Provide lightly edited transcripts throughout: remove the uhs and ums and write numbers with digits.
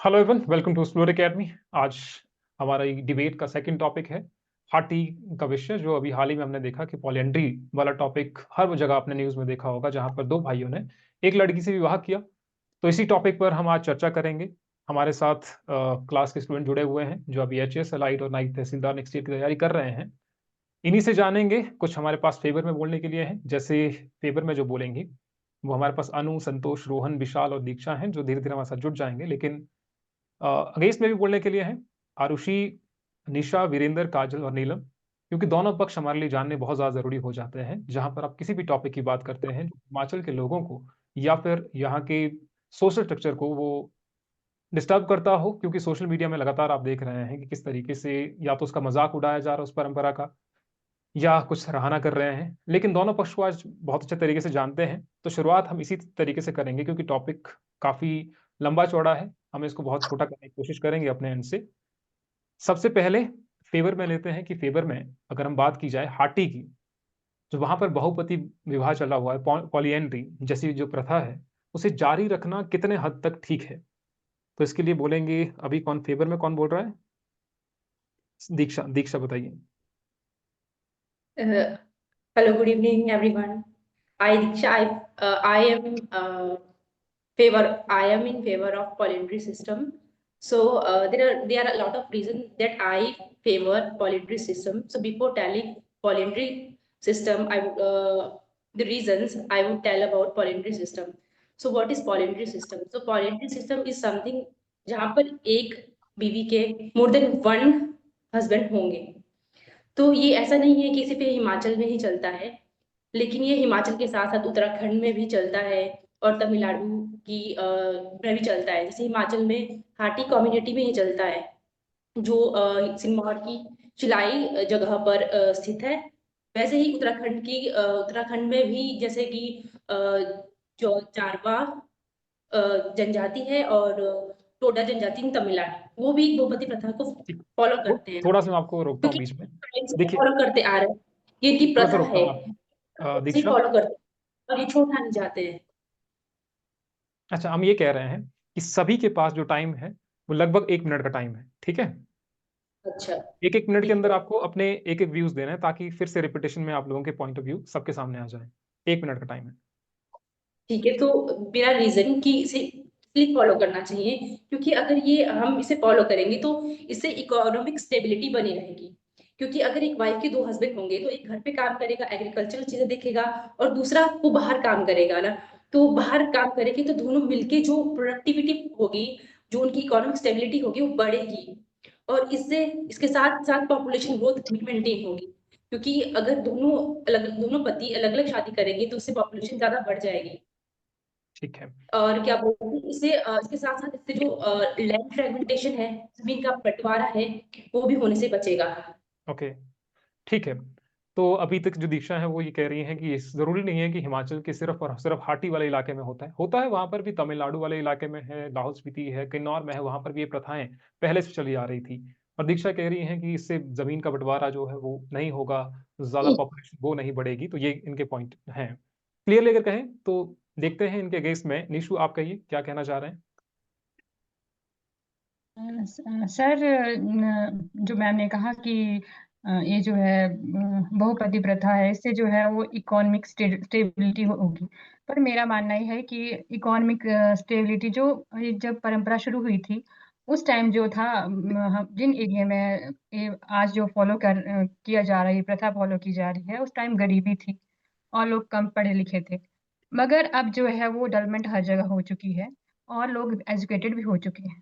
Hello everyone, welcome to explore academy. आज हमारा ये डिबेट का सेकंड टॉपिक है हार्टी का विषय, जो अभी हाल ही में हमने देखा कि पॉलिएंड्री वाला टॉपिक हर वो जगह आपने न्यूज़ में देखा होगा जहां पर दो भाइयों ने एक लड़की से विवाह किया। तो इसी टॉपिक पर हम आज चर्चा करेंगे। हमारे साथ क्लास के स्टूडेंट जुड़े हुए हैं जो अभी एचएस एलाइड और नाइक तहसीलदार नेक्स्ट ईयर की तैयारी कर रहे हैं। इन्हीं से जानेंगे। कुछ हमारे पास फेवर में बोलने के लिए हैं, जैसे फेवर में जो बोलेंगी वो हमारे पास अनु, संतोष, रोहन, विशाल और दीक्षा हैं, जो धीरे धीरे हमारे साथ जुड़ जाएंगे। लेकिन अगेंस्ट में भी बोलने के लिए हैं आरुषि, निशा, वीरेंद्र, काजल और नीलम, क्योंकि दोनों पक्ष हमारे लिए जानने बहुत ज्यादा जरूरी हो जाते हैं। जहां पर आप किसी भी टॉपिक की बात करते हैं जो हिमाचल के लोगों को या फिर यहाँ के सोशल स्ट्रक्चर को वो डिस्टर्ब करता हो, क्योंकि सोशल मीडिया में लगातार आप देख रहे हैं कि किस तरीके से या तो उसका मजाक उड़ाया जा रहा है उस परंपरा का, या कुछ सराहना कर रहे हैं। लेकिन दोनों पक्ष को आज बहुत अच्छे तरीके से जानते हैं, तो शुरुआत हम इसी तरीके से करेंगे, क्योंकि टॉपिक काफी लंबा चौड़ा है। हम इसको बहुत छोटा करने की कोशिश करेंगे अपने एंड से। सबसे पहले फेवर में लेते हैं कि फेवर में अगर हम बात की जाए हाटी की, जो वहां पर बहुपति विवाह चला हुआ है, पॉलिएंड्री जैसी जो प्रथा है, उसे जारी रखना कितने हद तक ठीक है। तो इसके लिए बोलेंगे, अभी कौन फेवर में कौन बोल रहा है? दीक्षा, दीक्षा बताइए। Uh, Hello, good evening, everyone. Diksha, I am favor. I am in favor of polyandry system. So there are a lot of reasons that I favor polyandry system. So before telling polyandry system, the reasons I would tell about polyandry system. So what is polyandry system? So polyandry system is something जहाँ पर एक बीवी के more than one husband होंगे। तो ये ऐसा नहीं है कि सिर्फ ये हिमाचल में ही चलता है, लेकिन ये हिमाचल के साथ साथ उत्तराखंड में भी चलता है और तमिलनाडु की में भी चलता है। जैसे हिमाचल में हाटी कम्युनिटी में ही चलता है, जो सिरमौर की चिलाई जगह पर स्थित है। वैसे ही उत्तराखंड में भी जैसे कि अ, जो जारवा जनजाति है और टोडा जनजाति इन तमिलनाडु, वो भी गोपति प्रथा को ठीक। फॉलो करते हैं, थोड़ा सा मैं आपको रोकता हूँ क्योंकि बीच में। टाइम से देखिए, फॉलो करते आ रहे हैं। ये इनकी थोड़ा सा प्रथा रोकता है, हूँ आप, से दीक्षा। फॉलो करते हैं और ये छोड़ना नहीं चाहते हैं। अच्छा, हम ये कह रहे हैं कि सभी के पास जो टाइम है वो लगभग 1 मिनट का टाइम है, ठीक है? अच्छा, 1 1 मिनट के ठीक अंदर है। आपको अपने एक एक व्यूज देना है, ताकि फिर से रिपीटेशन में आप लोगों के पॉइंट ऑफ व्यू सबके सामने आ जाए। 1 मिनट का टाइम है। ठीक है, तो मेरा रीजन कि इसे इसलिए फॉलो करना चाहिए, क्योंकि अगर ये हम इसे फॉलो करेंगे तो इससे इकोनॉमिक स्टेबिलिटी बनी रहेगी। क्योंकि अगर एक वाइफ के 2 हस्बैंड होंगे तो एक घर पे काम करेगा, एग्रीकल्चरल चीज़ें देखेगा और दूसरा वो बाहर काम करेगा ना। तो बाहर काम करेंगे तो दोनों मिलके जो प्रोडक्टिविटी होगी, जो उनकी इकोनॉमिक स्टेबिलिटी होगी वो बढ़ेगी और इससे इसके साथ-साथ पॉपुलेशन ग्रोथ मेंटेन होगी। क्योंकि अगर दोनों पति अलग-अलग शादी करेंगे तो उससे पॉपुलेशन ज़्यादा बढ़ जाएगी। ठीक है। और क्या बोलते हैं इससे इसके साथ-साथ इससे जो लैंड फ्रेगमेंटेशन है, ज़मीन का बँटवारा है, वो भी होने से बचेगा। ओके, ठीक है। तो अभी तक जो दीक्षा है वो ये कह रही हैं कि जरूरी नहीं है कि हिमाचल के सिर्फ और सिर्फ हाटी वाले इलाके में होता है वहां पर भी, तमिलनाडु वाले इलाके में है, लाहौल स्पीति है, किन्नौर में है, वहां पर भी ये प्रथाएं पहले से चली आ रही थी। और दीक्षा कह रही हैं कि इससे जमीन का बंटवारा जो है वो नहीं होगा, ज्यादा पॉपुलेशन वो नहीं बढ़ेगी। तो ये इनके पॉइंट हैं। क्लियरली अगर कहें तो देखते हैं इनके अगेंस्ट में। निशु, आप कहिए क्या कहना चाह रहे हैं? सर, जो मैम ने कहा कि ये जो है बहुपति प्रथा है, इससे जो है वो इकोनॉमिक स्टेबिलिटी होगी। पर मेरा मानना ये है कि इकोनॉमिक स्टेबिलिटी जो ये जब परंपरा शुरू हुई थी उस टाइम जो था, जिन एरिया में ये आज जो किया जा रहा है, ये प्रथा फॉलो की जा रही है, उस टाइम गरीबी थी और लोग कम पढ़े लिखे थे। मगर अब जो है वो डेवलपमेंट हर जगह हो चुकी है और लोग एजुकेटेड भी हो चुके हैं।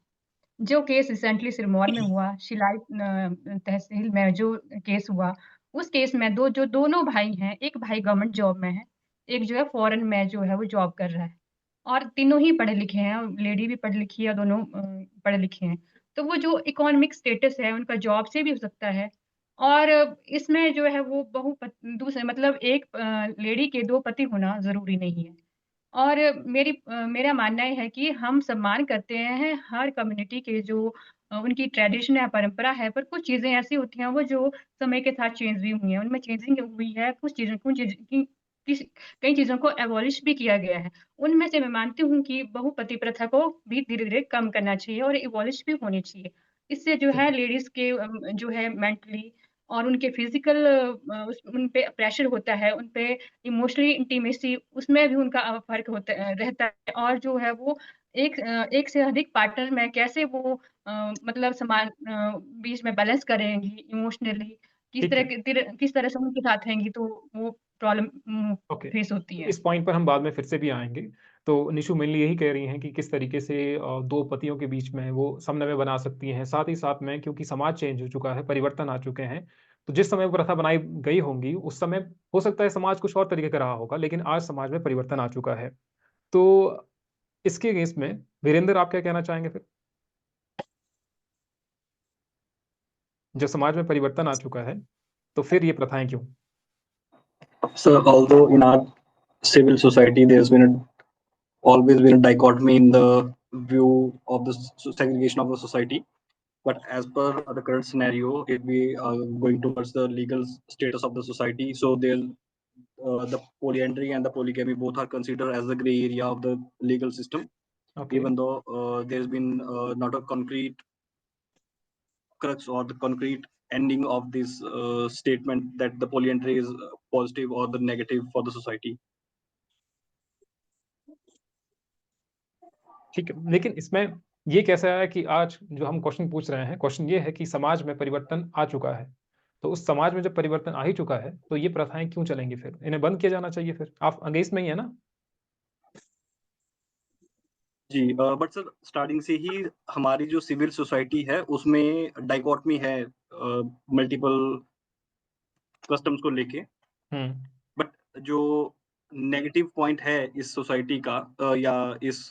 जो केस रिसेंटली सिरमौर में हुआ, शिलाई तहसील में जो केस हुआ, उस केस में जो दोनों भाई हैं, एक भाई गवर्नमेंट जॉब में है, एक जो है फॉरेन में जो है वो जॉब कर रहा है और तीनों ही पढ़े लिखे हैं, लेडी भी पढ़ी लिखी है, दोनों पढ़े लिखे हैं। तो वो जो इकोनॉमिक स्टेटस है उनका जॉब से भी हो सकता है और इसमें जो है वो दूसरे मतलब एक लेडी के 2 पति होना ज़रूरी नहीं है। और मेरा मानना ये है कि हम सम्मान करते हैं हर कम्युनिटी के जो उनकी ट्रेडिशन है, परंपरा है, पर कुछ चीज़ें ऐसी होती हैं वो जो समय के साथ चेंज भी हुई हैं, उनमें चेंजिंग हुई है, कुछ चीज़ें की कई चीज़ों को एबॉलिश भी किया गया है। उनमें से मैं मानती हूँ कि बहुपति प्रथा को भी धीरे-धीरे कम करना चाहिए और एबॉलिश भी होनी चाहिए। इससे जो है लेडीज़ के जो है मेंटली और उनके फिज़िकल उन पे प्रेशर होता है, उन पे इमोशनली इंटीमेसी उसमें भी उनका फ़र्क रहता है और जो है वो एक से अधिक पार्टनर में कैसे वो मतलब बीच में बैलेंस करेंगी इमोशनली, ठीक है। किस तरह से उनके साथ रहेंगी तो वो प्रॉब्लम ओके, फेस होती है। इस पॉइंट पर हम बाद में फिर से भी आएँगे। तो निशु मेनली यही कह रही हैं कि किस तरीके से 2 पतियों के बीच में वो समन्वय बना सकती हैं। साथ ही साथ में क्योंकि समाज चेंज हो चुका है, परिवर्तन आ चुके हैं, तो जिस समय वो प्रथा बनाई गई होंगी, उस समय हो सकता है समाज कुछ और तरीके का रहा होगा, लेकिन आज समाज में परिवर्तन आ चुका है। तो इसके अगेंस्ट में वीरेंद्र आप क्या कहना चाहेंगे फिर? जब समाज में परिवर्तन आ चुका है, तो फिर ये प्रथाएँ क्यों? So, although in our civil society, always been a dichotomy in the view of the segregation of the society. But as per the current scenario, if we are going towards the legal status of the society, so the polyandry and the polygamy both are considered as the gray area of the legal system, okay, even though there's been not a concrete crux or the concrete ending of this statement that the polyandry is positive or the negative for the society. ठीक है। लेकिन इसमें ये कैसे आया कि आज जो हम क्वेश्चन पूछ रहे हैं, क्वेश्चन ये है कि समाज में परिवर्तन आ चुका है। तो उस समाज में जब परिवर्तन आ ही चुका है, तो ये प्रथाएँ क्यों चलेंगी फिर? इन्हें बंद किया जाना चाहिए फिर। आप अगेंस्ट में ही है ना? जी, बट सर स्टार्टिंग से ही हमारी जो सिविल सोसाइटी है उसमें डाइकोटमी है मल्टीपल कस्टम्स को लेके। हुँ, बट जो नेगेटिव पॉइंट है इस सोसाइटी का या इस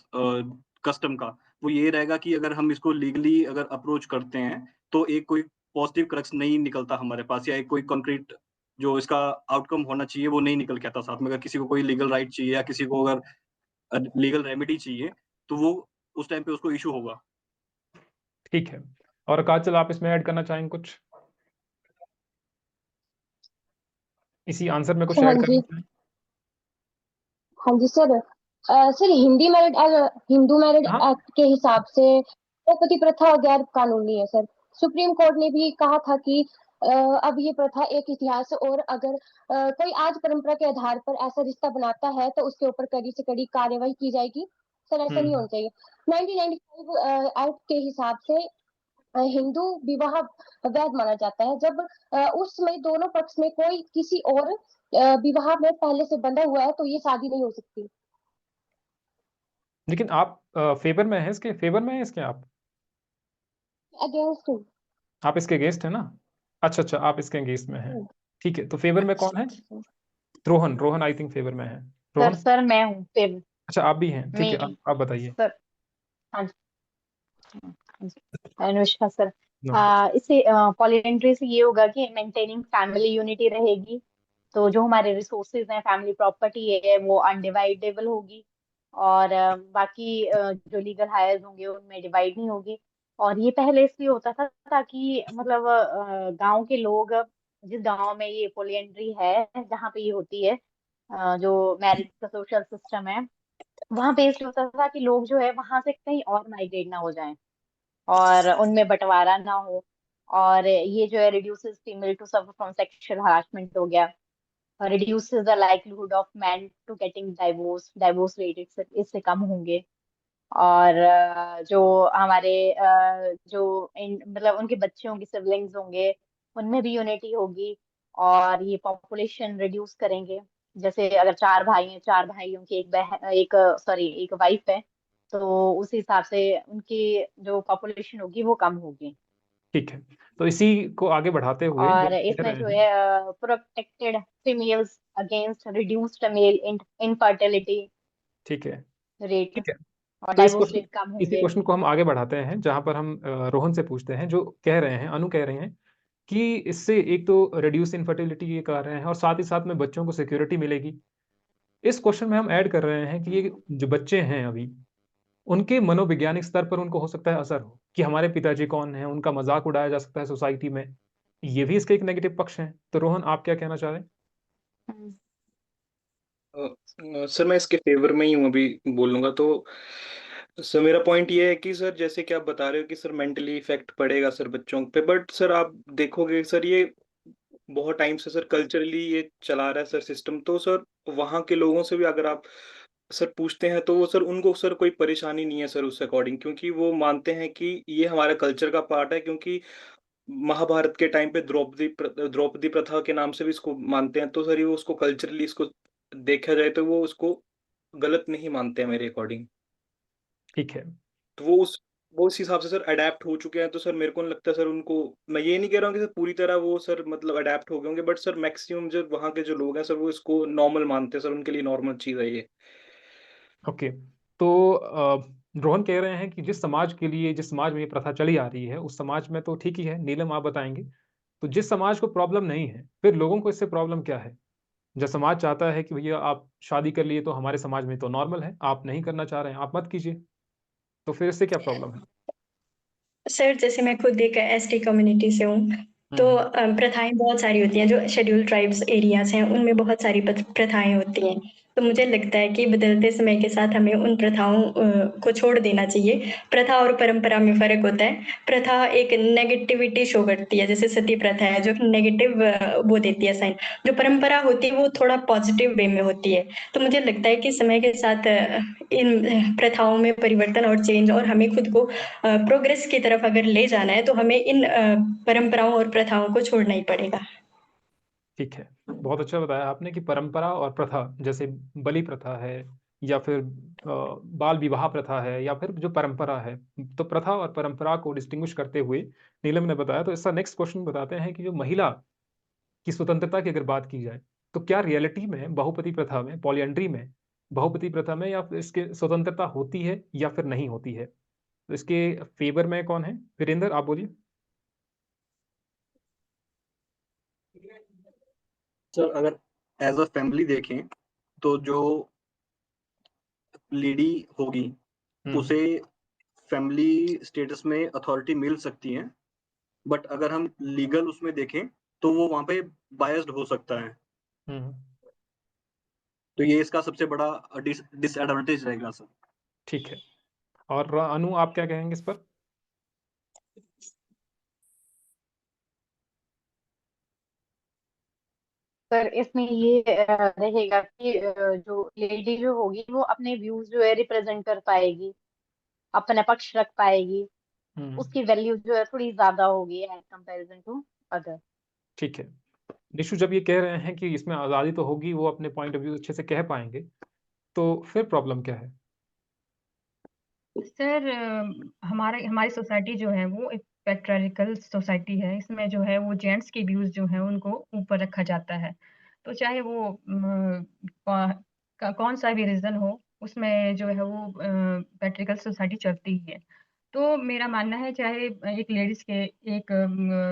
कस्टम का, वो ये रहेगा कि अगर हम इसको लीगली अगर अप्रोच करते हैं, तो एक कोई पॉजिटिव क्रक्स नहीं निकलता हमारे पास या एक कोई कंक्रीट जो इसका आउटकम होना चाहिए वो नहीं निकल के आता साथ में। अगर किसी को कोई लीगल राइट चाहिए या किसी को अगर लीगल रेमेडी चाहिए, तो वो उस टाइम पे उसको इश्यू होगा। ठीक है। और काजल आप इसमें ऐड करना चाहेंगे कुछ? इसी आंसर में कुछ हाँ ऐड करना जी, चाहें? हाँ जी सर। सर हिंदू मैरिड हाँ, एक्ट के हिसाब से पति प्रथा गैर कानूनी है सर। सुप्रीम कोर्ट ने भी कहा था कि अब ये प्रथा एक इतिहास है और अगर कोई आज परंपरा के आधार पर ऐसा रिश्ता बनाता है तो उसके ऊपर कड़ी से कड़ी कार्यवाही की जाएगी। सर ऐसा नहीं होना हुँ, चाहिए। 1995 एक्ट के हिसाब से हिंदू विवाह वैध माना जाता है जब उस समय दोनों पक्ष में कोई किसी और विवाह में पहले से बंधा हुआ है तो ये शादी नहीं हो सकती। लेकिन आप फ़ेवर में हैं इसके फ़ेवर में हैं इसके आप? अगेंस्ट हूँ। आप इसके अगेंस्ट हैं ना? अच्छा, अच्छा, आप इसके अगेंस्ट में हैं। ठीक है, तो फ़ेवर में कौन है? Rohan, Rohan I think favour में है। सर रोहन? सर मैं हूँ फिर अच्छा, आप भी हैं। ठीक है, मैं आप बताइए। सर। हाँ जी, हाँ जी। अनुष्का सर, नमस्कार। इससे पॉलीएंड्री से ये होगा कि मेंटेनिंग फैमिली यूनिटी रहेगी। तो जो हमारे रिसोर्सेज हैं, फैमिली प्रॉपर्टी है, वो अनडिवाइडेबल होगी और बाकी जो लीगल हायर्स होंगे उनमें डिवाइड नहीं होगी। और ये पहले इसलिए होता था ताकि मतलब गांव के लोग, जिस गांव में ये पॉलीएंड्री है, जहाँ पे ये होती है, जो मैरिज का सोशल सिस्टम है, वहां पे इसलिए होता था कि लोग जो है वहां से कहीं और माइग्रेट ना हो जाएं और उनमें बंटवारा ना हो। और ये जो है reduces female to suffer from sexual harassment हो गया, reduces the likelihood of man to getting divorce rate इससे कम होंगे। और जो हमारे मतलब उनके बच्चे होंगे, सिबलिंग्स होंगे, उनमें भी यूनिटी होगी। और ये पॉपुलेशन रिड्यूस करेंगे। जैसे अगर 4 भाई हैं, 4 भाइयों की एक वाइफ है, तो उस हिसाब से उनकी जो पॉपुलेशन होगी वो कम होगी। ठीक है, तो इसी को आगे बढ़ाते हुए जो और हम कह इसमें रहे जो हैं है protected females against reduced male infertility ठीक है, रेट ठीक है। और तो डाइवोर्स रेट कम इसी होंगे। क्वेश्चन को हम आगे बढ़ाते हैं, जहाँ पर हम रोहन से पूछते हैं, जो कह रहे हैं, अनु कह रहे हैं कि इससे एक तो रिड्यूस इनफर्टिलिटी ये कह रहे हैं और साथ ही साथ में बच्चों को सिक्योरिटी मिलेगी। इस क्वेश्चन में हम ऐड कर रहे हैं कि ये जो बच्चे हैं अभी, उनके मनोवैज्ञानिक स्तर पर उनको हो सकता है असर हो कि हमारे पिताजी कौन हैं, उनका मज़ाक उड़ाया जा सकता है सोसाइटी में। ये भी इसके एक नेगेटिव पक्ष हैं। तो रोहन आप क्या कहना चाह रहे हैं? हम्म। सर मैं इसके फेवर में ही हूँ, अभी बोलूंगा तो सर मेरा पॉइंट ये है कि सर जैसे कि आप बता रहे हो कि सर मेंटली इफेक्ट पड़ेगा सर बच्चों पे, बट सर आप देखोगे सर ये बहुत टाइम से सर कल्चरली ये चला रहा है सर सिस्टम, तो सर वहाँ के लोगों से भी अगर आप सर पूछते हैं तो वो सर उनको सर कोई परेशानी नहीं है सर उस अकॉर्डिंग, क्योंकि वो मानते हैं कि ये हमारे कल्चर का पार्ट है, क्योंकि महाभारत के टाइम पे द्रौपदी प्रथा के नाम से भी इसको मानते हैं, तो सर ये उसको कल्चरली इसको देखा जाए तो वो उसको गलत नहीं मानते हैं मेरे अकॉर्डिंग। ठीक है। तो वो उस हिसाब से सर अडेप्ट हो चुके हैं, तो सर मेरे को नहीं लगता सर उनको, मैं ये नहीं कह रहा हूँ कि सर पूरी तरह वो सर मतलब अडेप्ट हो गए होंगे, बट सर मैक्सिमम जो वहाँ के जो लोग हैं सर वो इसको नॉर्मल मानते हैं सर, उनके लिए नॉर्मल चीज़ है ये। ओके। तो रोहन कह रहे हैं कि जिस समाज के लिए, जिस समाज में ये प्रथा चली आ रही है उस समाज में तो ठीक ही है। नीलम आप बताएंगे, तो जिस समाज को प्रॉब्लम नहीं है फिर लोगों को इससे प्रॉब्लम क्या है? जो समाज चाहता है कि भैया आप शादी कर लिए तो हमारे समाज में तो नॉर्मल है, आप नहीं करना चाह रहे हैं आप मत कीजिए, तो फिर इससे क्या प्रॉब्लम है? सर जैसे मैं खुद एक एसटी कम्युनिटी से हूँ, तो प्रथाएं बहुत सारी होती हैं। जो शेड्यूल ट्राइब्स एरियाज हैं उनमें बहुत सारी प्रथाएं होती हैं। तो मुझे लगता है कि बदलते समय के साथ हमें उन प्रथाओं को छोड़ देना चाहिए। प्रथा और परंपरा में फ़र्क होता है। प्रथा एक नेगेटिविटी शो करती है, जैसे सती प्रथा है जो नेगेटिव वो देती है साइन। जो परंपरा होती है वो थोड़ा पॉजिटिव वे में होती है। तो मुझे लगता है कि समय के साथ इन प्रथाओं में परिवर्तन और चेंज, और हमें खुद को प्रोग्रेस की तरफ अगर ले जाना है तो हमें इन परंपराओं और प्रथाओं को छोड़ना ही पड़ेगा। ठीक है, बहुत अच्छा बताया आपने कि परंपरा और प्रथा, जैसे बलि प्रथा है या फिर बाल विवाह प्रथा है या फिर जो परंपरा है, तो प्रथा और परंपरा को डिस्टिंग्विश करते हुए नीलम ने बताया। तो इसका नेक्स्ट क्वेश्चन बताते हैं कि जो महिला की स्वतंत्रता की अगर बात की जाए तो क्या रियलिटी में बहुपति प्रथा में, पॉलीएंड्री में, बहुपति प्रथा में या फिर इसके स्वतंत्रता होती है या फिर नहीं होती है? तो इसके फेवर में कौन है? वीरेंद्र आप बोलिए। सर अगर एज अ फैमिली देखें तो जो लेडी होगी उसे फैमिली स्टेटस में अथॉरिटी मिल सकती है, बट अगर हम लीगल उसमें देखें तो वो वहां पे बायस्ड हो सकता है। हम्म। तो ये इसका सबसे बड़ा डिसएडवांटेज रहेगा सर। ठीक है। और अनु आप क्या कहेंगे इस पर? सर इसमें ये रहेगा कि जो लेडी जो होगी वो अपने व्यूज जो है रिप्रेजेंट कर पाएगी, अपना पक्ष रख पाएगी। उसकी वैल्यू जो है थोड़ी ज्यादा होगी एज कंपैरिजन टू अदर। ठीक है। निशु जब ये कह रहे हैं कि इसमें आज़ादी तो होगी, वो अपने पॉइंट ऑफ व्यू अच्छे से कह पाएंगे, तो फिर प्रॉब्लम क्या है? सर हमारे हमारी सोसाइटी जो है वो एक पेट्रियार्कल सोसाइटी है। इसमें जो है वो जेंट्स के व्यूज जो है उनको ऊपर रखा जाता है। तो चाहे वो कौन सा भी रीजन हो, उसमें जो है वो पेट्रियार्कल सोसाइटी चलती ही है। तो मेरा मानना है चाहे एक लेडीज के एक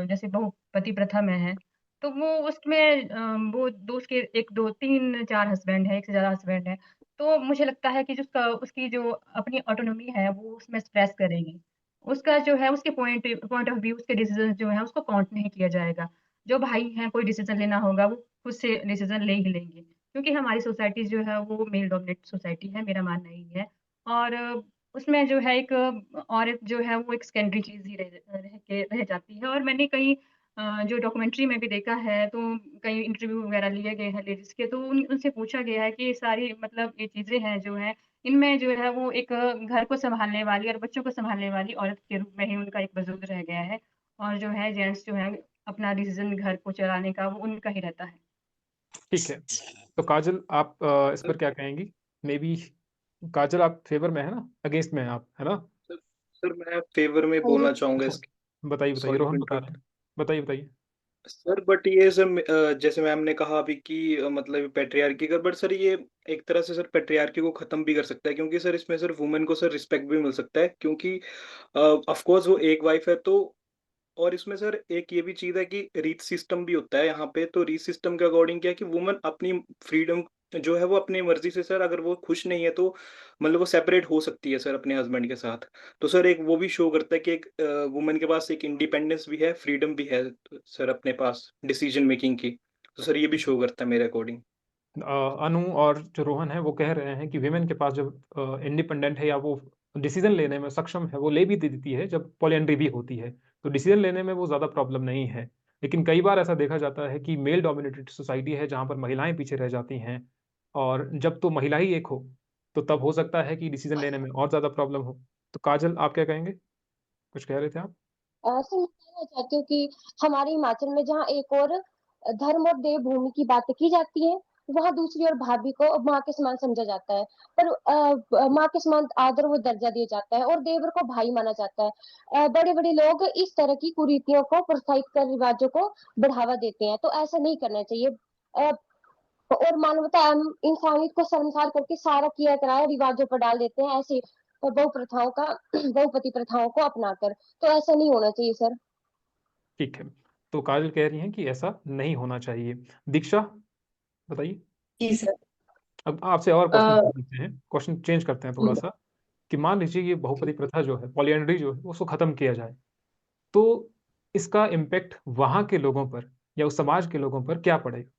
जैसे बहुपति प्रथा में है, तो वो उसमें वो दो उसके एक दो तीन चार हस्बैंड है, एक से ज्यादा हस्बैंड है, तो मुझे लगता है कि जिसका उसकी जो अपनी ऑटोनॉमी है वो उसमें एक्सप्रेस करेगी। उसका जो है उसके पॉइंट पॉइंट ऑफ व्यू, उसके डिसीजन जो है उसको काउंट नहीं किया जाएगा। जो भाई हैं कोई डिसीजन लेना होगा वो खुद से डिसीजन ले ही लेंगे, क्योंकि हमारी सोसाइटी जो है वो मेल डोमिनेट सोसाइटी है, मेरा मानना यही है। और उसमें जो है एक औरत जो है वो एक सेकेंडरी चीज ही रह जाती है। और मैंने कहीं जो डॉक्यूमेंट्री में भी देखा है, तो कई इंटरव्यू वगैरह लिए गए हैं लेडीज के, तो उनसे पूछा गया है कि ये सारी मतलब ये चीजें हैं जो है, इनमें जो है वो एक घर को संभालने वाली और बच्चों को संभालने वाली औरत के रूप में ही उनका एक वजूद रह गया है। और जो है जेंट्स जो है अपना डिसीजन घर को चलाने का वो उनका ही रहता है। ठीक है। तो काजल आप इस पर क्या कहेंगी? मे बी काजल आप फेवर में है ना, अगेंस्ट में है आप, है ना? सर सर मैं फेवर में बोलना चाहूंगा अच्छा, इसके। बताइए बताइए, सॉरी टू रोहन बता इंटरप्ट। रहे हैं, बताइए बताइए। सर बट ये सर जैसे मैम ने कहा अभी कि मतलब पेट्रियार्की का, बट सर ये एक तरह से सर पेट्रियार्की को खत्म भी कर सकता है, क्योंकि सर इसमें सर वुमेन को सर रिस्पेक्ट भी मिल सकता है, क्योंकि ऑफ कोर्स वो एक वाइफ है तो। और इसमें सर एक ये भी चीज है कि रीत सिस्टम भी होता है यहाँ पे, तो रीत सिस्टम के अकॉर्डिंग क्या है कि वुमन अपनी फ्रीडम जो है वो अपनी मर्जी से सर अगर वो खुश नहीं है तो मतलब वो सेपरेट हो सकती है सर अपने हस्बैंड के साथ। तो सर एक वो भी शो करता है कि एक वुमन के पास एक इंडिपेंडेंस भी है, फ्रीडम भी है सर अपने पास डिसीजन मेकिंग की। तो सर ये भी शो करता है मेरे अकॉर्डिंग। अनु और जो रोहन है वो कह रहे हैं कि विमेन के पास जब इंडिपेंडेंट है या वो डिसीजन लेने में सक्षम है, वो ले भी देती है जब पॉलिएंड्री भी होती है, तो डिसीजन लेने में वो ज़्यादा प्रॉब्लम नहीं है। लेकिन कई बार ऐसा देखा जाता है कि मेल डोमिनेटेड सोसाइटी है जहाँ पर महिलाएं पीछे रह जाती हैं, और जब तो महिला ही एक हो तो तब हो सकता है कि डिसीजन लेने में और ज़्यादा प्रॉब्लम हो। तो काजल, आप क्या कहेंगे? कुछ कह रहे थे आप? सर मैं कहना चाहती हूँ कि हमारे हिमाचल में जहाँ एक और धर्म और देवभूमि की बातें की जाती है, वहाँ दूसरी ओर भाभी को माँ के समान समझा जाता है। पर माँ के समान आदर वो दर्जा दिया जाता है और देवर को भाई माना जाता है। बड़े बड़े लोग इस तरह की कुरीतियों को प्रोत्साहित कर रिवाजों को बढ़ावा देते हैं, तो ऐसा नहीं करना चाहिए। अ, और मानवता इंसानियत को शर्मसार करके सारा किया कराया रिवाजों पर डाल देते हैं, ऐसे बहु प्रथाओं का बहुपति प्रथाओं को अपनाकर। तो ऐसा नहीं होना चाहिए सर। ठीक है, तो काजल कह रही हैं कि ऐसा नहीं होना चाहिए। दीक्षा, बताइए। जी सर। अब आपसे और क्वेश्चन अ, पूछते हैं, क्वेश्चन चेंज करते हैं थोड़ा सा, कि मान लीजिए ये बहुपति प्रथा जो है, पॉलिएंड्री जो है, उसको खत्म किया जाए, तो इसका इम्पैक्ट वहां के लोगों पर या उस समाज के लोगों पर क्या पड़ेगा?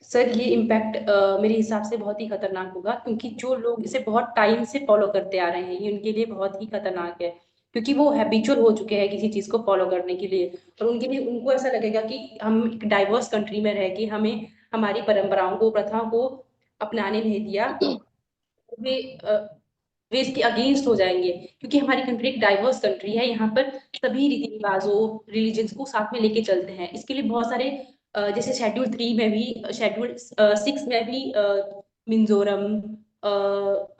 सर ये इम्पैक्ट मेरे हिसाब से बहुत ही खतरनाक होगा, क्योंकि जो लोग इसे बहुत टाइम से फॉलो करते आ रहे हैं ये उनके लिए बहुत ही खतरनाक है, क्योंकि वो हैबिचुअल हो चुके हैं किसी चीज को फॉलो करने के लिए। और उनके लिए उनको ऐसा लगेगा कि हम एक डाइवर्स कंट्री में रह के हमें हमारी परंपराओं को, प्रथाओं को अपनाने नहीं दिया। वे वे इसके अगेंस्ट हो जाएंगे, क्योंकि हमारी कंट्री एक डाइवर्स कंट्री है। यहाँ पर सभी रीति रिवाजों, रिलीजन्स को साथ में लेके चलते हैं। इसके लिए बहुत सारे जैसे शेड्यूल 3 में भी, शेड्यूल 6 में भी मिजोरम,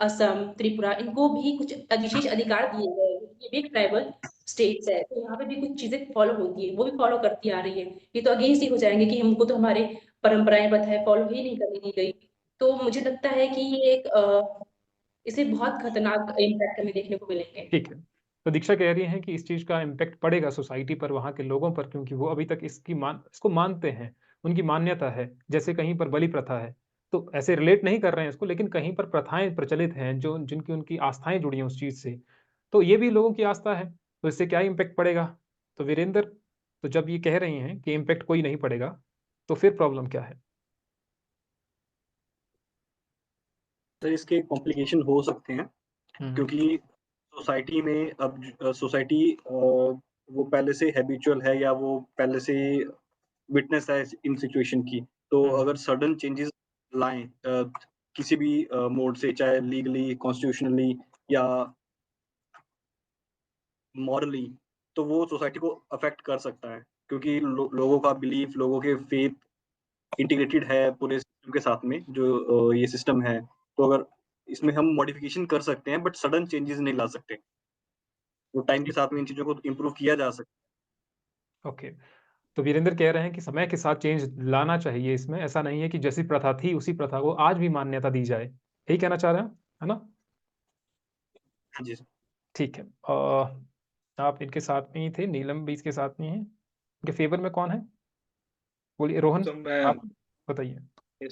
असम, त्रिपुरा, इनको भी कुछ विशेष अधिकार दिए गए हैं। ये भी एक ट्राइबल स्टेट्स है, तो यहाँ पे भी कुछ चीजें फॉलो होती है, वो भी फॉलो करती आ रही है। ये तो अगेंस्ट ही हो जाएंगे कि हमको तो हमारे परंपराएं, प्रथाएं फॉलो ही नहीं करने दी गई। तो मुझे लगता है कि ये एक इसे बहुत खतरनाक इम्पैक्ट हमें देखने को मिलेंगे। ठीक है, तो दीक्षा कह रही हैं कि इस चीज का इम्पैक्ट पड़ेगा सोसाइटी पर, वहां के लोगों पर, क्योंकि वो अभी तक इसको मानते हैं, उनकी मान्यता है। जैसे कहीं पर बलि प्रथा है, तो ऐसे रिलेट नहीं कर रहे हैं इसको, लेकिन कहीं पर प्रथाएं प्रचलित हैं जो जिनकी उनकी आस्थाएं जुड़ी हैं उस चीज से, तो ये भी लोगों की आस्था है, तो इससे क्या इम्पैक्ट पड़ेगा? तो वीरेंद्र, तो जब ये कह रही हैं कि इम्पैक्ट कोई नहीं पड़ेगा, तो फिर प्रॉब्लम क्या है? तो इसके कॉम्प्लिकेशन हो सकते हैं, हम्म। क्योंकि सोसाइटी में अब सोसाइटी वो पहले से हैबिचुअल है या वो पहले से विटनेस है इन सिचुएशन की। तो अगर सडन चेंजेस लाएं किसी भी मोड से, चाहे लीगली, कॉन्स्टिट्यूशनली या मॉरली, तो वो सोसाइटी को अफेक्ट कर सकता है, क्योंकि लोगों का बिलीफ, लोगों के फेथ इंटीग्रेटेड है पूरे सिस्टम के साथ में, जो ये सिस्टम है। तो अगर इसमें हम मॉडिफिकेशन कर सकते हैं, बट सडन चेंजेस नहीं ला सकते। वो टाइम के साथ में इन चीजों को इम्प्रूव किया जा सकता ओके, तो वीरेंद्र कह रहे हैं कि समय के साथ चेंज लाना चाहिए इसमें, ऐसा नहीं है कि जैसी प्रथा थी उसी प्रथा को आज भी मान्यता दी जाए। यही कहना चाह रहे हैं, है ना? है। जी। ठीक है, आप इनके साथ में ही थे, नीलम भी इसके साथ में है, इनके फेवर में कौन है? बोलिए रोहन, तो मैं आप बताइए।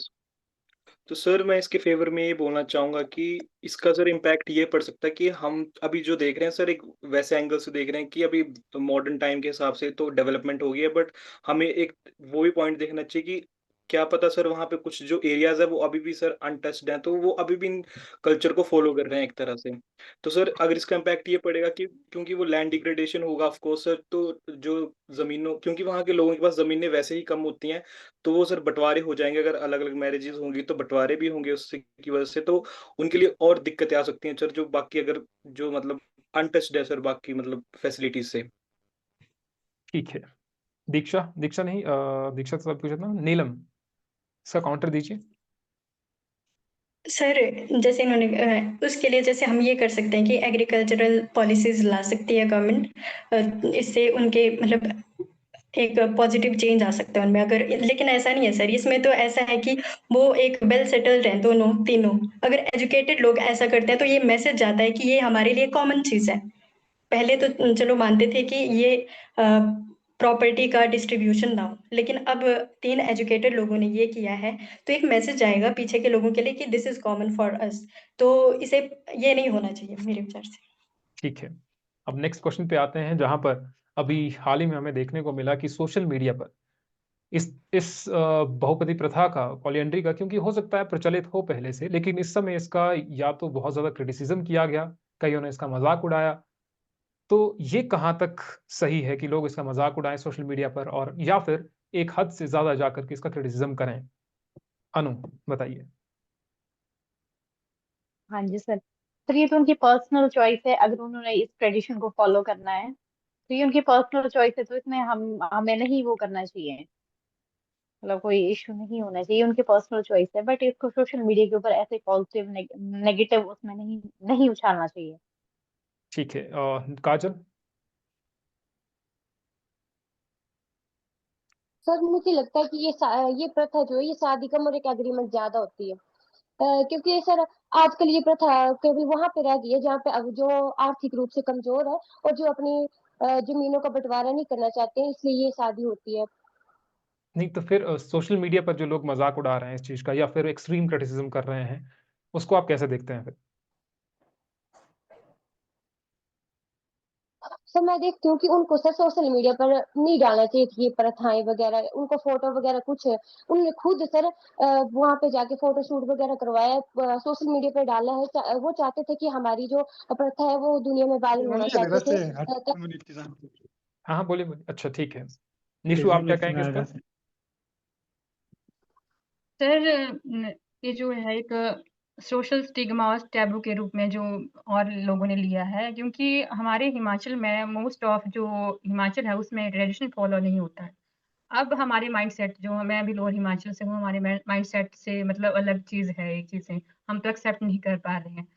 तो सर मैं इसके फेवर में ये बोलना चाहूंगा कि इसका सर इम्पैक्ट ये पड़ सकता है कि हम अभी जो देख रहे हैं सर, एक वैसे एंगल से देख रहे हैं कि अभी तो मॉडर्न टाइम के हिसाब से तो डेवलपमेंट हो गई है, बट हमें एक वो भी पॉइंट देखना चाहिए कि क्या पता सर वहाँ पे कुछ जो एरियाज है वो अभी भी सर अनटच्ड हैं, तो वो अभी भी कल्चर को फॉलो कर रहे हैं एक तरह से। तो सर अगर इसका इम्पैक्ट ये पड़ेगा कि क्योंकि वो लैंड डिग्रेडेशन होगा ऑफ कोर्स सर, तो जो जमीनों, क्योंकि वहाँ के लोगों के पास जमीनें वैसे ही कम होती हैं, तो वो सर बंटवारे हो जाएंगे। अगर अलग अलग मैरिजेस होंगी तो बंटवारे भी होंगे उससे की वजह से, तो उनके लिए और दिक्कतें आ सकती हैं सर, जो बाकी अगर जो मतलब अनटच्ड है सर बाकी मतलब फैसिलिटीज से। ठीक है, दीक्षा, दीक्षा नहीं, दीक्षा तो सब पूछा था, नीलम, इसका काउंटर दीजिए। सर जैसे इन्होंने उसके लिए जैसे हम ये कर सकते हैं कि एग्रीकल्चरल पॉलिसीज ला सकती है गवर्नमेंट, इससे उनके मतलब एक पॉजिटिव चेंज आ सकता है उनमें। अगर लेकिन ऐसा नहीं है सर, इसमें तो ऐसा है कि वो एक वेल सेटल्ड हैं दोनों तीनों। अगर एजुकेटेड लोग ऐसा करते हैं तो ये मैसेज जाता है कि ये हमारे लिए कॉमन चीज है। पहले तो चलो मानते थे कि ये प्रॉपर्टी का डिस्ट्रीब्यूशन ना हो, लेकिन अब 3 एजुकेटेड लोगों ने ये किया है, तो एक मैसेज आएगा पीछे के लोगों के लिए कि this is common for us. तो इसे ये नहीं होना चाहिए मेरे विचार से। ठीक है, अब नेक्स्ट क्वेश्चन पे आते हैं, जहां पर अभी हाल ही में हमें देखने को मिला कि सोशल मीडिया पर इस बहुपति प्रथा का, पॉलीएंड्री का, क्योंकि हो सकता है प्रचलित हो पहले से, लेकिन इस समय इसका या तो बहुत ज़्यादा क्रिटिसिज़्म किया गया, कइयों ने इसका मज़ाक उड़ाया। तो ये कहाँ तक सही है कि लोग इसका मज़ाक उड़ाएँ सोशल मीडिया पर, और या फिर एक हद से ज़्यादा जाकर के इसका क्रिटिसिज़्म करें? अनु, बताइए। हाँ जी सर, तो ये तो उनकी पर्सनल चॉइस है। अगर उन्होंने इस ट्रेडिशन को फॉलो करना है तो ये उनकी पर्सनल चॉइस है, तो इसमें हमें नहीं वो करना चाहिए, मतलब कोई इशू नहीं होना चाहिए, उनकी पर्सनल चॉइस है। बट इसको सोशल मीडिया के ऊपर ऐसे पॉजिटिव नेगेटिव उसमें नहीं नहीं उछालना चाहिए। ठीक है। काजल? सर मुझे लगता है कि ये प्रथा जो है ये शादी कम और एक एग्रीमेंट ज्यादा होती है। क्योंकि सर आजकल ये प्रथा केवल वहां पे रह गई है जहाँ पे अब जो आर्थिक रूप से कमजोर है और जो अपनी जमीनों का बंटवारा नहीं करना चाहते हैं, इसलिए ये शादी होती है। नहीं तो फिर सोशल मीडिया पर जो लोग मज़ाक उड़ा रहे हैं इस चीज़ का, या फिर एक्सट्रीम क्रिटिसिज़्म कर रहे हैं, उसको आप कैसे देखते हैं फिर? सर मैं देखती हूँ कि उनको सर सोशल मीडिया पर नहीं डालना चाहिए थी ये प्रथाएं वगैरह, उनको फोटो वगैरह कुछ उनने खुद सर वहां पे जाके फोटो शूट वगैरह करवाया, सोशल मीडिया पर डाला है। वो चाहते थे कि हमारी जो प्रथा है वो दुनिया में वायरल होना चाहते थे। हाँ, हाँ, बोलिए, बोलिए। अच्छा, ठीक है। निशु, आप क्या कहेंगे इस पर? सर ये जो है एक सोशल स्टिग्मा और टैबू के रूप में जो और लोगों ने लिया है, क्योंकि हमारे हिमाचल में मोस्ट ऑफ जो हिमाचल है उसमें ट्रेडिशन फॉलो नहीं होता है। अब हमारे माइंडसेट जो, मैं अभी लोअर हिमाचल से हूँ, हमारे माइंडसेट से मतलब अलग चीज़ है ये चीज़ें, हम तो एक्सेप्ट नहीं कर पा रहे हैं।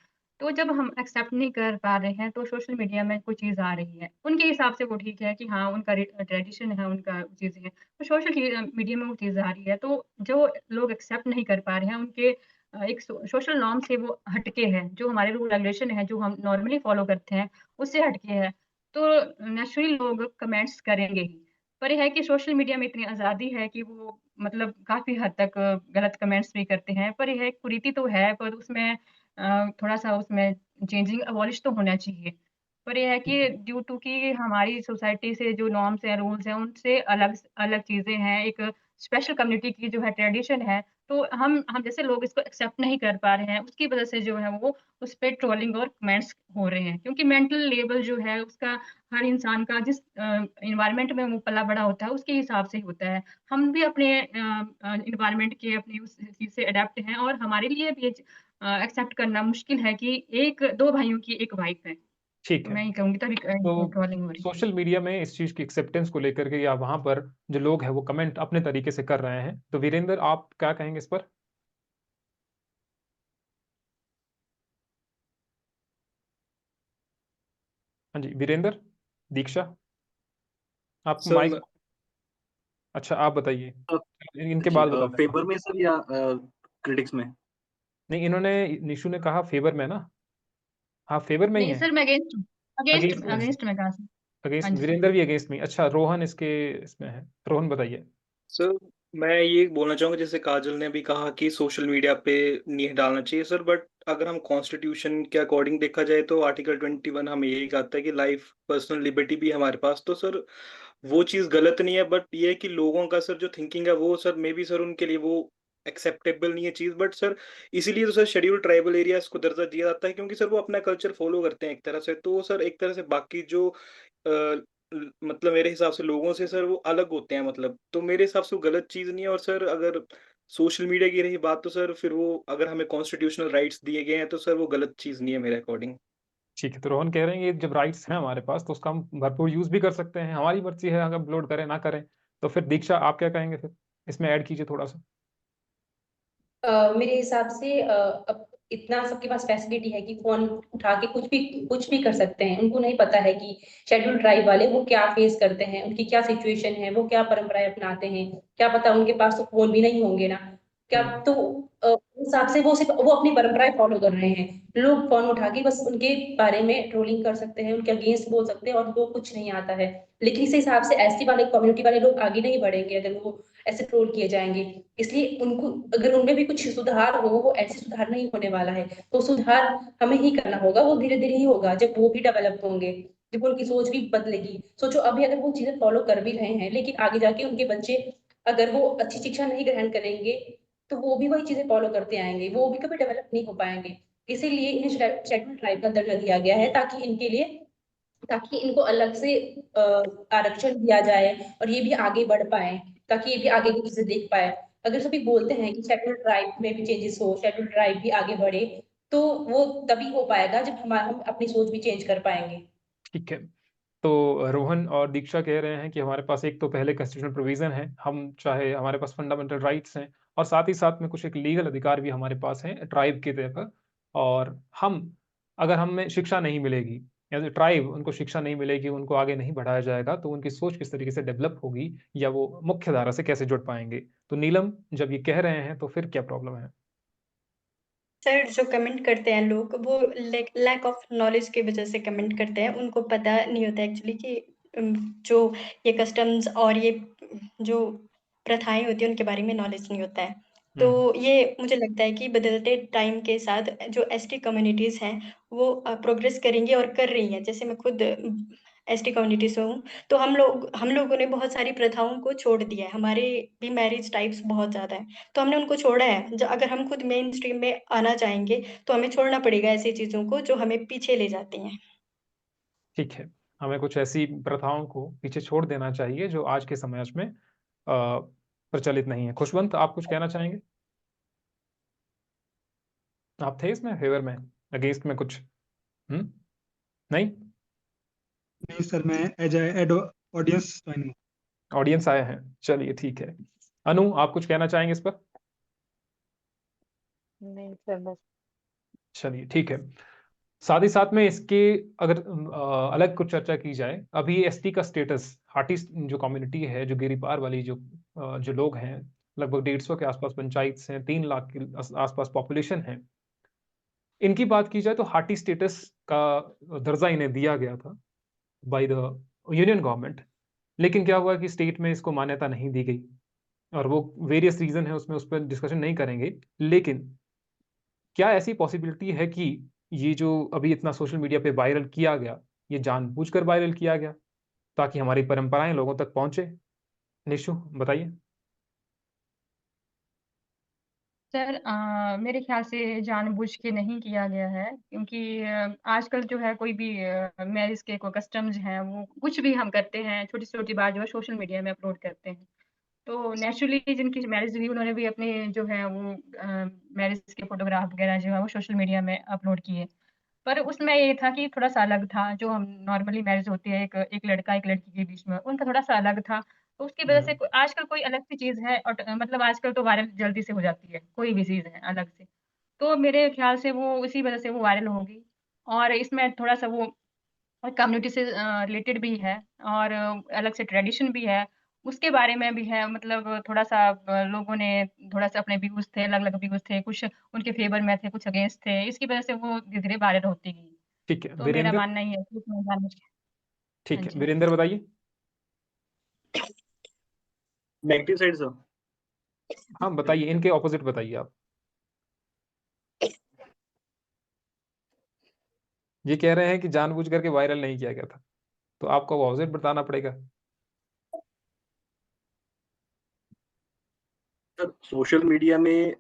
तो जब हम एक्सेप्ट नहीं कर पा रहे हैं तो सोशल मीडिया में कोई चीज़ आ रही है, उनके हिसाब से वो ठीक है कि हाँ, उनका ट्रेडिशन है, उनका चीज़ें हैं। तो सोशल मीडिया में वो चीज़ आ रही है, तो जो लोग एक्सेप्ट नहीं कर पा रहे हैं, उनके एक सोशल नॉर्म से वो हटके है, जो हमारे रूल रेगुलेशन है, जो हम नॉर्मली फॉलो करते हैं, उससे हटके है। तो नेचुरली लोग कमेंट्स करेंगे ही। पर ये है कि सोशल मीडिया में इतनी आज़ादी है कि वो मतलब काफ़ी हद तक गलत कमेंट्स भी करते हैं। पर ये है, कुरीति तो है, पर उसमें थोड़ा-सा उसमें चेंजिंग अबॉलिश तो होना चाहिए। पर ये है कि ड्यू टू कि हमारी सोसाइटी से जो नॉर्म्स हैं, रूल्स हैं, उनसे अलग अलग चीज़ें हैं, एक स्पेशल कम्युनिटी की जो है ट्रेडिशन है, तो हम जैसे लोग इसको एक्सेप्ट नहीं कर पा रहे हैं, उसकी वज़ह से जो है वो उस पे ट्रोलिंग और कमेंट्स हो रहे हैं। क्योंकि मेंटल लेवल जो है उसका, हर इंसान का जिस एनवायरनमेंट में वो पला-बड़ा होता है, उसके हिसाब से होता है। हम भी अपने एनवायरनमेंट के अपनी उस चीज़ से अडैप्ट हैं, और हमारे लिए भी ये एक्सेप्ट करना मुश्किल है कि 2 भाइयों की 1 वाइफ है। ठीक तो है। मैं ये कहूँगी तभी तो ट्रोलिंग हो रही है। सोशल मीडिया में इस चीज़ की एक्सेप्टेंस को लेकर के, या वहाँ पर जो लोग हैं वो कमेंट अपने तरीके से कर रहे हैं, तो वीरेंद्र, आप क्या कहेंगे इस पर? हाँ जी, वीरेंद्र, दीक्षा, आप सर माइक। अच्छा, आप बताइए। इनके जी, बाद बताऊँगा। फेवर में सर या क्रिटिक्स में? नहीं, इन्होंने, निशु ने कहा फेवर में ना? हाँ, फेवर में ही नहीं है। सर, मैं अगेंस्ट हूँ। अगेंस्ट में है। अगेंस्ट में कहा सर। हाँ अगेंस्ट, जी सर। वीरेंद्र भी अगेंस्ट में। अच्छा, रोहन इसके इसमें है। रोहन, बताइए। सर मैं ये बोलना चाहूंगा, जैसे काजल ने भी कहा कि सोशल मीडिया पे नहीं डालना चाहिए सर, बट अगर हम कॉन्स्टिट्यूशन के अकॉर्डिंग देखा जाए तो आर्टिकल 21 हमें यही कहता है कि लाइफ पर्सनल लिबर्टी भी है हमारे पास, तो सर वो चीज़ गलत नहीं है। बट ये है कि लोगों का सर जो थिंकिंग है वो सर मे बी सर उनके लिए वो एक्सेप्टेबल नहीं है चीज़। बट सर इसीलिए तो सर शेड्यूल ट्राइबल एरियाज को दर्जा दिया जाता है, क्योंकि सर वो अपना कल्चर फॉलो करते हैं एक तरह से, तो सर एक तरह से बाकी जो मतलब मेरे हिसाब से लोगों से सर वो अलग होते हैं, मतलब तो मेरे हिसाब से वो गलत चीज़ नहीं है। और सर अगर सोशल मीडिया की रही बात, तो सर फिर वो अगर हमें कॉन्स्टिट्यूशनल राइट्स दिए गए हैं तो सर वो गलत चीज़ नहीं है मेरे अकॉर्डिंग। ठीक है, तो रोहन कह रहे हैं कि जब राइट्स हैं हमारे पास, तो उसका हम भरपूर यूज़ भी कर सकते हैं। हमारी मर्ज़ी है, अगर अपलोड करें, ना करें। तो फिर दीक्षा, आप क्या कहेंगे फिर? इसमें ऐड कीजिए थोड़ा-सा। मेरे हिसाब से अब इतना सबके पास फैसिलिटी है कि फोन उठा के कुछ भी कर सकते हैं। उनको नहीं पता है कि शेड्यूल ट्राइब वाले वो क्या फेस करते हैं, उनकी क्या सिचुएशन है, वो क्या परंपराएं अपनाते हैं। क्या पता उनके पास तो फोन भी नहीं होंगे ना। क्या तो उस हिसाब से वो सिर्फ वो अपनी परंपराएं फॉलो कर रहे हैं। लोग फोन उठा के बस उनके बारे में ट्रोलिंग कर सकते हैं, उनके अगेंस्ट बोल सकते हैं, और वो कुछ नहीं आता है। लेकिन इस हिसाब से एसटी वाले कम्युनिटी वाले लोग आगे नहीं बढ़ेंगे अगर वो ऐसे ट्रोल किए जाएंगे। इसलिए उनको अगर उनमें भी कुछ सुधार हो, वो ऐसे सुधार नहीं होने वाला है। तो सुधार हमें ही करना होगा, वो धीरे धीरे ही होगा जब वो भी डेवलप होंगे, जब उनकी सोच भी बदलेगी। सोचो अभी अगर वो चीजें फॉलो कर भी रहे हैं, लेकिन आगे जाके उनके बच्चे अगर वो अच्छी शिक्षा नहीं ग्रहण करेंगे तो वो भी वही चीजें फॉलो करते आएंगे, वो भी कभी डेवलप नहीं हो पाएंगे। इसीलिए इन्हें शेड्यूल ट्राइब का दर्जा दिया गया है ताकि इनको अलग से आरक्षण दिया जाए और ये भी आगे बढ़ पाए, ताकि ये भी आगे की चीजें देख पाए। अगर सभी बोलते हैं कि शेड्यूल ट्राइब में भी चेंजेस हो, शेड्यूल ट्राइब भी आगे बढ़े, तो वो तभी हो पाएगा जब हम अपनी सोच भी चेंज कर पाएंगे। ठीक है, तो रोहन और दीक्षा कह रहे हैं कि हमारे पास एक तो पहले कॉन्स्टिट्यूशनल प्रोविजन है, हम चाहे हमारे पास फंडामेंटल राइट्स हैं और साथ ही साथ में कुछ एक लीगल अधिकार भी हमारे पास हैं ट्राइब के तौर पर। और अगर हमें शिक्षा नहीं मिलेगी या ट्राइब उनको शिक्षा नहीं मिलेगी, उनको आगे नहीं बढ़ाया जाएगा, तो उनकी सोच किस तरीके से डेवलप होगी या वो मुख्य धारा से कैसे जुड़ पाएंगे। तो नीलम, जब ये कह रहे हैं तो फिर क्या प्रॉब्लम है? सर, जो कमेंट करते हैं लोग, वो लैक ऑफ नॉलेज की वजह से कमेंट करते हैं। उनको पता नहीं होता एक्चुअली कि जो ये कस्टम्स और ये जो प्रथाएं होती हैं उनके बारे में नॉलेज नहीं होता है। तो ये मुझे लगता है कि बदलते टाइम के साथ जो एसटी कम्युनिटीज हैं वो प्रोग्रेस करेंगी और कर रही हैं। जैसे मैं खुद एसटी कम्युनिटी से हूँ, तो हम लोगों ने बहुत सारी प्रथाओं को छोड़ दिया है। हमारे भी मैरिज टाइप्स बहुत ज्यादा है, तो हमने उनको छोड़ा है। अगर हम खुद मेन स्ट्रीम में आना चाहेंगे तो हमें छोड़ना पड़ेगा ऐसी चीजों को जो हमें पीछे ले जाती हैं। ठीक है, हमें कुछ ऐसी प्रथाओं को पीछे छोड़ देना चाहिए जो आज के समाज में प्रचलित नहीं है। खुशवंत, आप कुछ कहना चाहेंगे? आप थे इसमें फेवर में, अगेंस्ट में कुछ? नहीं? नहीं सर, मैं एज एड ऑडियंस ज्वाइन हूँ। ऑडियंस आए हैं, चलिए ठीक है। अनु, आप कुछ कहना चाहेंगे इस पर? नहीं सर, बस। चलिए ठीक है। साथ ही साथ में इसके अगर अलग कुछ चर्चा की जाए, अभी एसटी का स्टेटस, हाटी जो कम्युनिटी है, जो गिरिपार वाली जो लोग हैं, लगभग 150 के आसपास पंचायत हैं, 3 लाख के आसपास पॉपुलेशन है। इनकी बात की जाए तो हाटी स्टेटस का दर्जा इन्हें दिया गया था बाय द यूनियन गवर्नमेंट, लेकिन क्या हुआ कि स्टेट में इसको मान्यता नहीं दी गई और वो वेरियस रीजन है उसमें, उस पर डिस्कशन नहीं करेंगे। लेकिन क्या ऐसी पॉसिबिलिटी है कि ये जो अभी इतना सोशल मीडिया पे वायरल किया गया, ये जानबूझकर वायरल किया गया ताकि हमारी परंपराएं लोगों तक पहुंचे? निशु, बताइए। सर मेरे ख्याल से जानबूझ के नहीं किया गया है, क्योंकि आजकल जो है कोई भी मैरिज के कोई कस्टम्स हैं, वो कुछ भी हम करते हैं, छोटी छोटी बात जो है सोशल मीडिया में अपलोड करते हैं। तो नेचुरली जिनकी मैरिज हुई उन्होंने भी अपने जो है वो मैरिज के फोटोग्राफ वगैरह जो है वो सोशल मीडिया में अपलोड किए। पर उसमें ये था कि थोड़ा-सा अलग था, जो हम नॉर्मली मैरिज होती है एक एक लड़का एक लड़की के बीच में, उनका थोड़ा-सा अलग था। तो उसकी वजह से आजकल कोई अलग सी चीज़ है और मतलब आजकल तो वायरल जल्दी से हो जाती है, कोई भी चीज़ है अलग से। तो मेरे ख्याल से वो इसी वजह से वो वायरल होगी और इसमें थोड़ा-सा वो कम्युनिटी से रिलेटेड भी है और अलग से ट्रेडिशन भी है, उसके बारे में भी है। मतलब थोड़ा-सा लोगों ने थोड़ा-सा अपने व्यूज़ थे, अलग-अलग व्यूज़ थे, कुछ उनके फ़ेवर में थे, कुछ अगेंस्ट थे। इसकी वजह से वो धीरे-धीरे वायरल होती गई। ठीक है, तो मेरा वीरेंद्र। मानना ये है कि इसमें जानबूझ के। हाँ ठीक है, जी। वीरेंद्र बताइए। Negative side sir. हाँ बताइए, इनके ऑपोजिट बताइए आप। ये कह रहे हैं कि जानबूझ करके वायरल नहीं किया गया था, तो आपको ऑपोजिट बताना पड़ेगा। सर, सोशल मीडिया में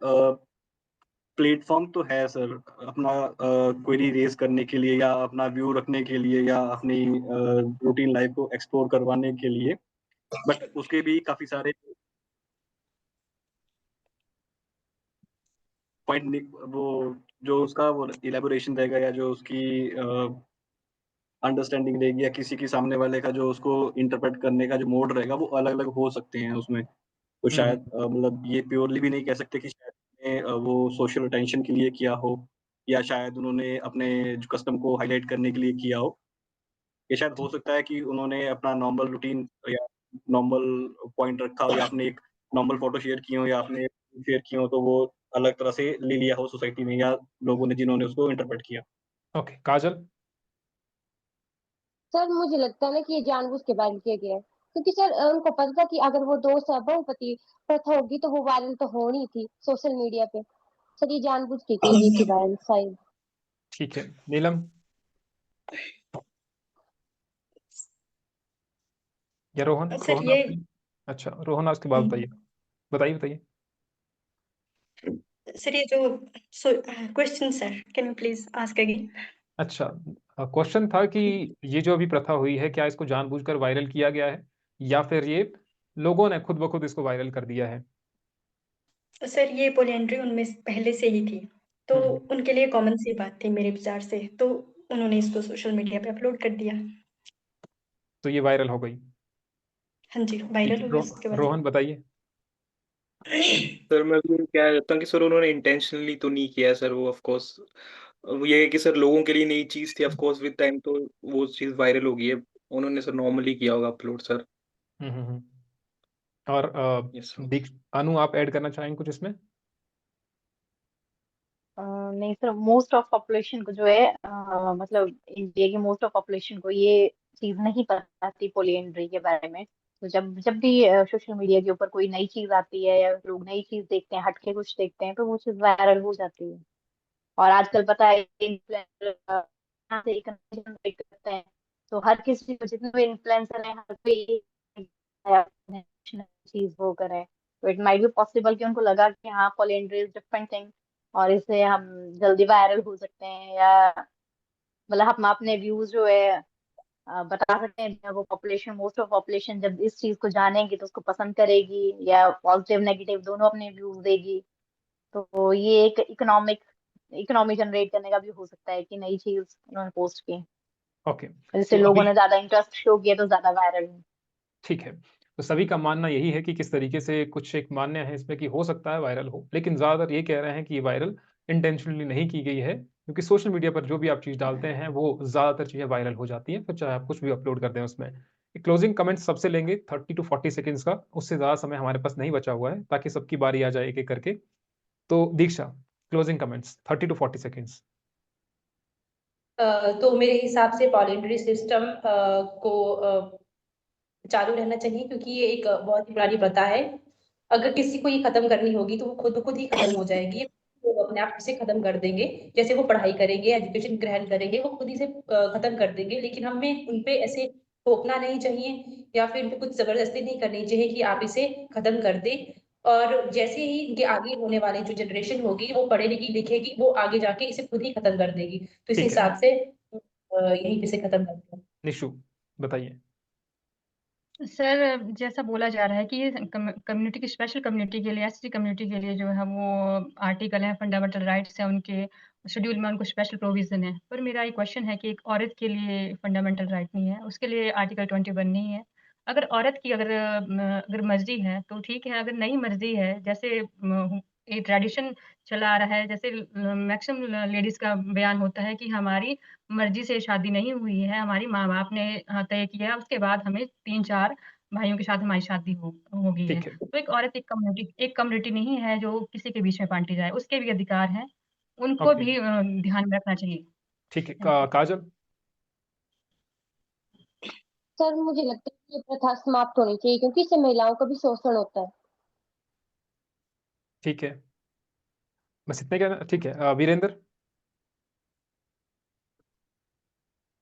प्लेटफॉर्म तो है सर, अपना क्वेरी रेज करने के लिए या अपना व्यू रखने के लिए या अपनी रूटीन लाइफ को एक्सप्लोर करवाने के लिए, बट उसके भी काफी सारे पॉइंट, वो जो उसका वो इलेबोरेशन रहेगा या जो उसकी अंडरस्टैंडिंग रहेगी या किसी के सामने वाले का जो उसको इंटरप्रेट करने का जो मोड रहेगा वो अलग अलग हो सकते हैं उसमें। तो शायद मतलब ये प्योरली भी नहीं कह सकते कि शायद वो सोशल अटेंशन के लिए किया हो या शायद उन्होंने अपने कस्टम को हाईलाइट करने के लिए किया हो। ये शायद हो सकता है कि उन्होंने अपना नॉर्मल रूटीन या नॉर्मल पॉइंट रखा हो या आपने एक नॉर्मल फोटो शेयर की हो या आपने शेयर की हो, तो वो अलग तरह से ले लिया हो सोसाइटी में या लोगों ने जिन्होंने उसको इंटरप्रेट किया। ओके, काजल। सर मुझे लगता है ना कि ये जानबूझ के वायरल किया गया है, क्योंकि सर उनको पता था कि अगर वो दो बहुपति प्रथा होगी तो वो वायरल तो होनी थी सोशल मीडिया पे। सर ये जानबूझ के की गई थी वायरल शायद। ठीक है, नीलम या रोहन? सर रोहन ये आप? अच्छा, रोहन उसके बाद बताइए। बताइए बताइए। सर ये जो question sir can you please ask again? अच्छा, क्वेश्चन था कि ये जो अभी प्रथा हुई है, क्या इसको जानबूझकर वायरल किया गया है या फिर ये लोगों ने खुद ब खुद इसको वायरल कर दिया है? सर ये पोलियंड्री उनमें पहले से ही थी, तो उनके लिए कॉमन सी बात थी मेरे विचार से, तो उन्होंने इसको सोशल मीडिया पे अपलोड कर दिया। तो ये वायरल हो गई। हाँ जी, ठीक वायरल है, हो गया उसके बाद। रोहन बताइए। सर मैं भी क्या कहता हूँ कि सर उन्होंने इंटेंशनली तो नहीं किया है सर, वो ऑफ कोर्स वो ये है कि सर लोगों के लिए नई चीज थी, ऑफ कोर्स विद टाइम तो वो चीज वायरल हो गई है। उन्होंने सर नॉर्मली किया होगा अपलोड सर। हम्म। और यस अनु, आप ऐड करना चाहेंगे कुछ इसमें? नहीं सर, मोस्ट ऑफ पॉपुलेशन को जो है मतलब इंडिया की मोस्ट ऑफ पॉपुलेशन को ये चीज नहीं पता थी पोलियंड्री के बारे में। तो जब जब भी सोशल मीडिया के ऊपर कोई नई चीज आती है या लोग नई चीज देखते हैं, हटके कुछ देखते हैं, तो वो चीज वायरल हो जाती है। और आजकल पता है इन्फ्लुएंसर से इकनॉमी जनरेट करते हैं, तो हर किसी को, जितने भी इन्फ्लुएंसर है, हर कोई चीज वो करे। तो इट माइट बी पॉसिबल कि उनको लगा कि हाँ पोलियंड्री इज डिफरेंट थिंग और इससे हम जल्दी वायरल हो सकते हैं, या मतलब हम अपने व्यूज जो है बता सकते हैं। जब वो पॉपुलेशन, मोस्ट ऑफ पॉपुलेशन जब इस चीज को जानेगी तो उसको पसंद करेगी, या पॉजिटिव नेगेटिव दोनों अपने व्यूज देगी। तो ये एक इकोनॉमी जनरेट करने का भी हो सकता है कि नई चीज उन्होंने पोस्ट की, ओके, जिससे तो लोगों अभी ने ज्यादा इंटरेस्ट शो किया तो ज्यादा वायरल हुई। ठीक है। तो सभी का मानना यही है कि किस तरीके से कुछ एक मान्य है इसमें कि हो सकता है वायरल हो, लेकिन ज्यादातर ये कह रहे हैं कि ये वायरल इंटेंशनली नहीं की गई है, क्योंकि सोशल मीडिया पर जो भी आप चीज डालते हैं वो ज्यादातर चीजें वायरल हो जाती हैं, फिर चाहे आप कुछ भी अपलोड कर दें उसमें। क्लोजिंग कमेंट सबसे लेंगे 30 to 40 सेकेंड्स का, उससे ज्यादा समय हमारे पास नहीं बचा हुआ है, ताकि सबकी बारी आ जाए एक एक करके। तो दीक्षा, क्लोजिंग कमेंट्स 30 to 40 सेकेंड्स। तो मेरे हिसाब से पॉलिटरी सिस्टम को चालू रहना चाहिए, क्योंकि ये एक बहुत ही पुरानी प्रथा है। अगर किसी को ये खत्म करनी होगी तो वो खुद खुद ही खत्म हो जाएगी, वो अपने आप से खत्म कर देंगे। जैसे वो पढ़ाई करेंगे, एजुकेशन ग्रहण करेंगे, वो खुद ही से खत्म कर देंगे। लेकिन हमें उनपे ऐसे थोपना नहीं चाहिए या फिर उनपे कुछ जबरदस्ती नहीं करनी चाहिए कि आप इसे खत्म कर दे। और जैसे ही इनके आगे होने वाली जो जनरेशन होगी वो पढ़ेगी लिखेगी, वो आगे जाके इसे खुद ही खत्म कर देगी। तो इस ठीक है, हिसाब से यहीं पे से खत्म करते हैं। निशु बताइए। सर, जैसा बोला जा रहा है कि ये कम्युनिटी की, स्पेशल कम्युनिटी के लिए, एसटी कम्युनिटी के लिए जो है वो आर्टिकल है, फंडामेंटल राइट्स है उनके, शेड्यूल में उनको स्पेशल प्रोविजन है। पर मेरा एक क्वेश्चन है कि एक औरत के लिए फंडामेंटल राइट नहीं है, उसके लिए आर्टिकल 21 नहीं है। अगर औरत की अगर मर्जी है तो ठीक है, अगर नहीं मर्जी है, जैसे ये ट्रेडिशन चला आ रहा है, जैसे मैक्सिमम लेडीज का बयान होता है कि हमारी मर्जी से शादी नहीं हुई है, हमारी माँ-बाप ने तय किया, उसके बाद हमें 3-4 भाइयों के साथ हमारी शादी हो गई है। ठीक है, तो एक कम्युनिटी नहीं है जो किसी के बीच में बाँटी जाए, उसके भी अधिकार हैं, उनको ओके, भी ध्यान में रखना चाहिए। ठीक है। Thank you. काजल। सर मुझे लगता है कि ये प्रथा समाप्त होनी चाहिए, क्योंकि इससे महिलाओं का भी शोषण होता है। ठीक है, बस इतने कहना। ठीक है, वीरेंद्र।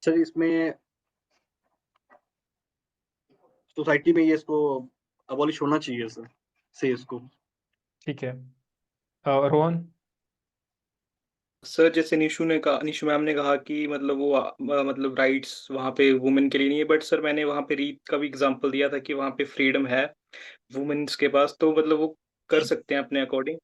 सर इसमें सोसाइटी में ये इसको अबॉलिश होना चाहिए सर, से इसको। ठीक है, रोहन। सर जैसे निशु मैम ने कहा कि मतलब वो मतलब राइट्स वहाँ पे वुमेन के लिए नहीं है, बट सर मैंने वहाँ पे रीत का भी एग्जांपल दिया था कि वहाँ पे फ्रीडम है वुमेन्स के पास, तो मतलब वो कर सकते हैं अपने अकॉर्डिंग।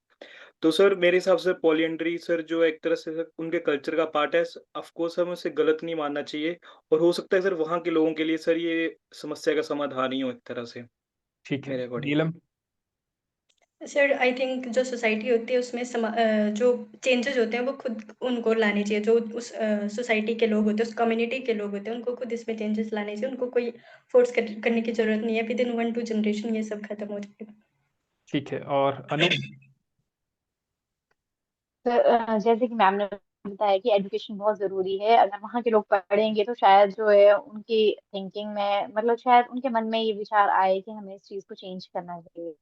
तो सर मेरे हिसाब से पॉलिएंड्री सर जो एक तरह से सर उनके कल्चर का पार्ट है, ऑफ कोर्स हमें उसे गलत नहीं मानना चाहिए। और हो सकता है सर वहाँ के लोगों के लिए सर ये समस्या का समाधान ही हो एक तरह से, ठीक है, मेरे according. Neelam. Sir I think जो सोसाइटी होती है उसमें जो चेंजेस होते हैं वो खुद उनको लाने चाहिए। जो उस सोसाइटी के लोग होते हैं, उस कम्युनिटी के लोग होते हैं, उनको खुद इसमें चेंजेस लाने चाहिए। उनको कोई फोर्स करने की जरूरत नहीं है। विद इन 1-2 जनरेशन ये सब खत्म हो जाएगा। ठीक है, और अनु। तो जैसे कि मैम ने बताया कि एजुकेशन बहुत जरूरी है, अगर वहाँ के लोग पढ़ेंगे तो शायद जो है उनकी थिंकिंग में, मतलब शायद उनके मन में ये विचार आए कि हमें इस चीज को चेंज करना चाहिए।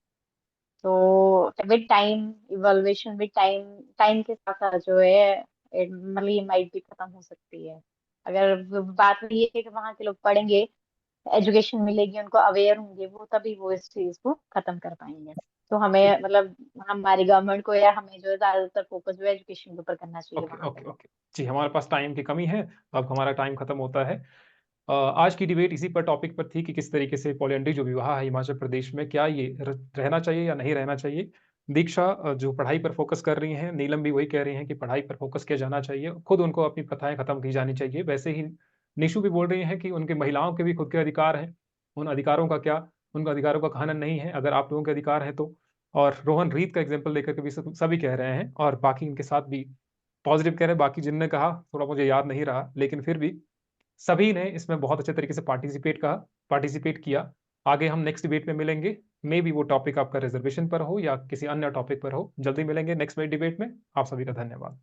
तो with time, evolution with time, time के साथ साथ जो है मतलब ये माइट भी खत्म हो सकती है। अगर बात ये है कि वहाँ के लोग पढ़ेंगे एजुकेशन मिलेगी, उनको अवेयर होंगे वो, तभी वो इस चीज को खत्म कर पाएंगे। तो हमें मतलब हमारी गवर्नमेंट को या हमें जो है ज्यादातर फोकस जो है एजुकेशन के ऊपर करना चाहिए ओके वहां ओके पे। ओके जी, हमारे पास टाइम की कमी है, अब हमारा टाइम खत्म होता है। आज की डिबेट इसी पर टॉपिक पर थी कि किस तरीके से पॉलिएंड्री जो विवाह है हिमाचल प्रदेश में, क्या ये रहना चाहिए या नहीं रहना चाहिए। दीक्षा जो पढ़ाई पर फोकस कर रही हैं, नीलम भी वही कह रही हैं कि पढ़ाई पर फोकस किया जाना चाहिए, खुद उनको अपनी प्रथाएं खत्म की जानी चाहिए। वैसे ही निशु भी बोल रही हैं कि उनके महिलाओं के भी खुद के अधिकार हैं, उन अधिकारों का क्या, उन अधिकारों का खनन नहीं है अगर आप लोगों के अधिकार है तो। और रोहन रीत का एग्जाम्पल लेकर के भी सभी कह रहे हैं, और बाकी इनके साथ भी पॉजिटिव कह रहे हैं। बाकी जिनने कहा थोड़ा मुझे याद नहीं रहा, लेकिन फिर भी सभी ने इसमें बहुत अच्छे तरीके से पार्टिसिपेट किया। आगे हम नेक्स्ट डिबेट में मिलेंगे, मे बी वो टॉपिक आपका रिजर्वेशन पर हो या किसी अन्य टॉपिक पर हो। जल्दी मिलेंगे नेक्स्ट डिबेट में। आप सभी का धन्यवाद।